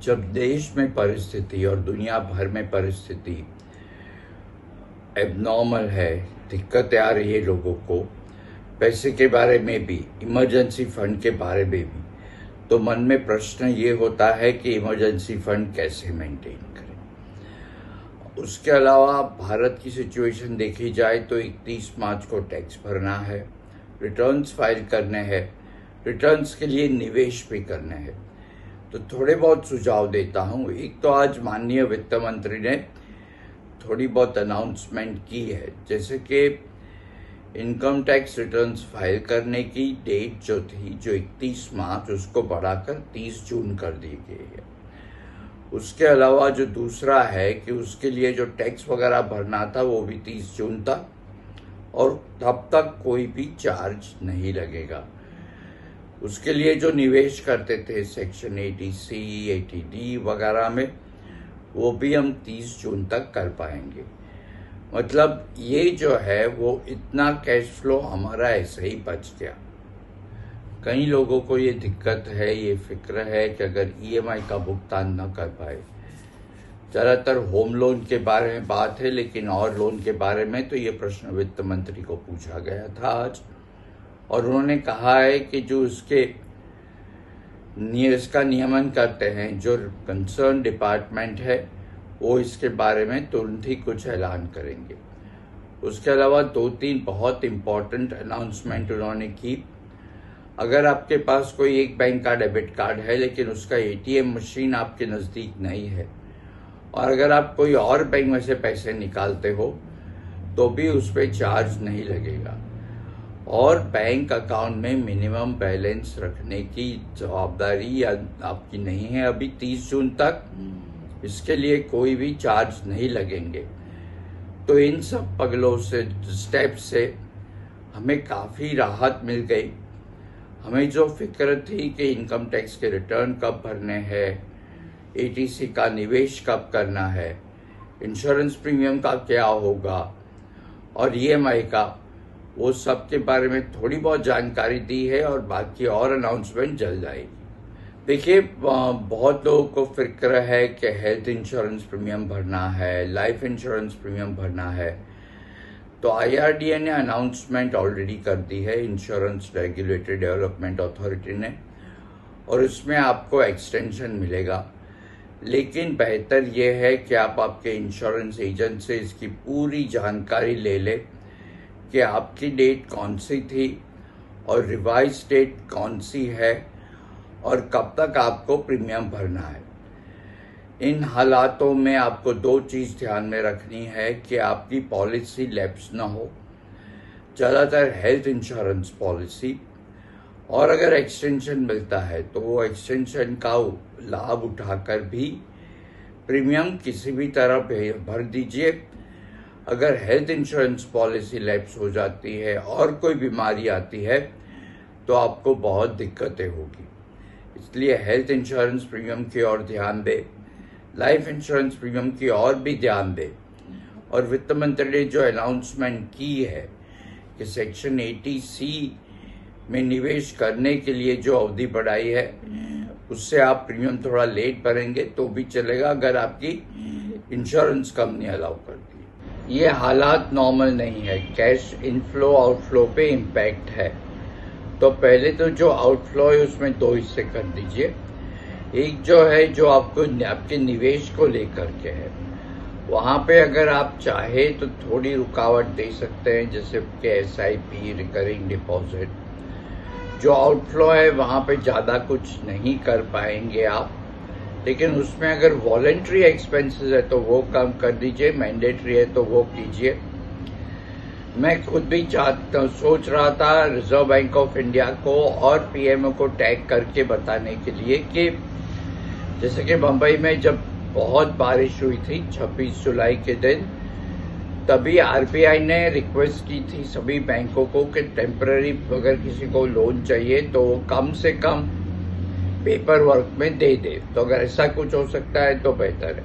जब देश में परिस्थिति और दुनिया भर में परिस्थिति एबनॉर्मल है, दिक्कतें आ रही है लोगों को, पैसे के बारे में भी, इमरजेंसी फंड के बारे में भी, तो मन में प्रश्न ये होता है कि इमरजेंसी फंड कैसे मेंटेन करें। उसके अलावा भारत की सिचुएशन देखी जाए तो 31 मार्च को टैक्स भरना है, रिटर्न्स फाइल करने हैं, रिटर्न्स के लिए निवेश भी करने हैं। तो थोड़े बहुत सुझाव देता हूं। एक तो आज माननीय वित्त मंत्री ने थोड़ी बहुत अनाउंसमेंट की है, जैसे कि इनकम टैक्स रिटर्न्स फाइल करने की डेट जो थी, जो 31 मार्च, उसको बढ़ाकर 30 जून कर दी गई है। उसके अलावा जो दूसरा है कि उसके लिए जो टैक्स वगैरह भरना था वो भी 30 जून तक, और तब तक कोई भी चार्ज नहीं लगेगा। उसके लिए जो निवेश करते थे सेक्शन 80C, 80D वगैरह में, वो भी हम 30 जून तक कर पाएंगे। मतलब ये जो है वो इतना कैश फ्लो हमारा ऐसे ही बच गया। कई लोगों को ये दिक्कत है, ये फिक्र है कि अगर EMI का भुगतान न कर पाए, ज्यादातर होम लोन के बारे में बात है, लेकिन और लोन के बारे में तो ये प्रश्न वित्त मंत्री को पूछा गया था आज, और उन्होंने कहा है कि जो इसका नियमन करते हैं, जो कंसर्न डिपार्टमेंट है, वो इसके बारे में तुरंत ही कुछ ऐलान करेंगे। उसके अलावा 2-3 बहुत इंपॉर्टेंट अनाउंसमेंट उन्होंने की। अगर आपके पास कोई एक बैंक का डेबिट कार्ड है लेकिन उसका ATM मशीन आपके नजदीक नहीं है, और अगर आप कोई और बैंक में से पैसे निकालते हो तो भी उस पर चार्ज नहीं लगेगा। और बैंक अकाउंट में मिनिमम बैलेंस रखने की जवाबदारी आपकी नहीं है अभी 30 जून तक, इसके लिए कोई भी चार्ज नहीं लगेंगे। तो इन सब पगलों से, स्टेप से हमें काफी राहत मिल गई। हमें जो फिक्र थी कि इनकम टैक्स के रिटर्न कब भरने हैं, ATC का निवेश कब करना है, इंश्योरेंस प्रीमियम का क्या होगा, और EMI का, वो सब के बारे में थोड़ी बहुत जानकारी दी है, और बाकी और अनाउंसमेंट जल्द आएगी। देखिए, बहुत लोगों को फिक्र है कि हेल्थ इंश्योरेंस प्रीमियम भरना है, लाइफ इंश्योरेंस प्रीमियम भरना है। तो IRDA ने अनाउंसमेंट ऑलरेडी कर दी है, इंश्योरेंस रेगुलेटरी डेवलपमेंट अथॉरिटी ने, और इसमें आपको एक्सटेंशन मिलेगा। लेकिन बेहतर यह है कि आप आपके इंश्योरेंस एजेंट से इसकी पूरी जानकारी ले लें कि आपकी डेट कौन सी थी और रिवाइज डेट कौन सी है, और कब तक आपको प्रीमियम भरना है। इन हालातों में आपको 2 चीज ध्यान में रखनी है कि आपकी पॉलिसी लैप्स ना हो, ज्यादातर हेल्थ इंश्योरेंस पॉलिसी, और अगर एक्सटेंशन मिलता है तो वो एक्सटेंशन का लाभ उठाकर भी प्रीमियम किसी भी तरह भर दीजिए। अगर हेल्थ इंश्योरेंस पॉलिसी लैप्स हो जाती है और कोई बीमारी आती है तो आपको बहुत दिक्कतें होगी। इसलिए हेल्थ इंश्योरेंस प्रीमियम की ओर ध्यान दें, लाइफ इंश्योरेंस प्रीमियम की ओर भी ध्यान दें। और वित्त मंत्री ने जो अनाउंसमेंट की है कि सेक्शन 80C में निवेश करने के लिए जो अवधि बढ़ाई है, उससे आप प्रीमियम थोड़ा लेट भरेंगे तो भी चलेगा, अगर आपकी इंश्योरेंस कंपनी अलाउ करती है। ये हालात नॉर्मल नहीं है, कैश इनफ्लो आउटफ्लो पे इम्पैक्ट है। तो पहले तो जो आउटफ्लो है उसमें 2 हिस्से कर दीजिए। एक जो है जो आपको आपके निवेश को लेकर के है, वहां पे अगर आप चाहे तो थोड़ी रुकावट दे सकते हैं, जैसे कि SIP, रिकरिंग डिपॉजिट। जो आउटफ्लो है वहां पे ज्यादा कुछ नहीं कर पाएंगे आप, लेकिन उसमें अगर वॉलेंट्री एक्सपेंसेस है तो वो कम कर दीजिए, मैंडेटरी है तो वो कीजिए। मैं खुद भी सोच रहा था रिजर्व बैंक ऑफ इंडिया को और PMO को टैग करके बताने के लिए कि जैसे कि मुंबई में जब बहुत बारिश हुई थी 26 जुलाई के दिन, तभी RBI ने रिक्वेस्ट की थी सभी बैंकों को कि टेम्पररी अगर किसी को लोन चाहिए तो वो कम से कम पेपर वर्क में दे दे। तो अगर ऐसा कुछ हो सकता है तो बेहतर है।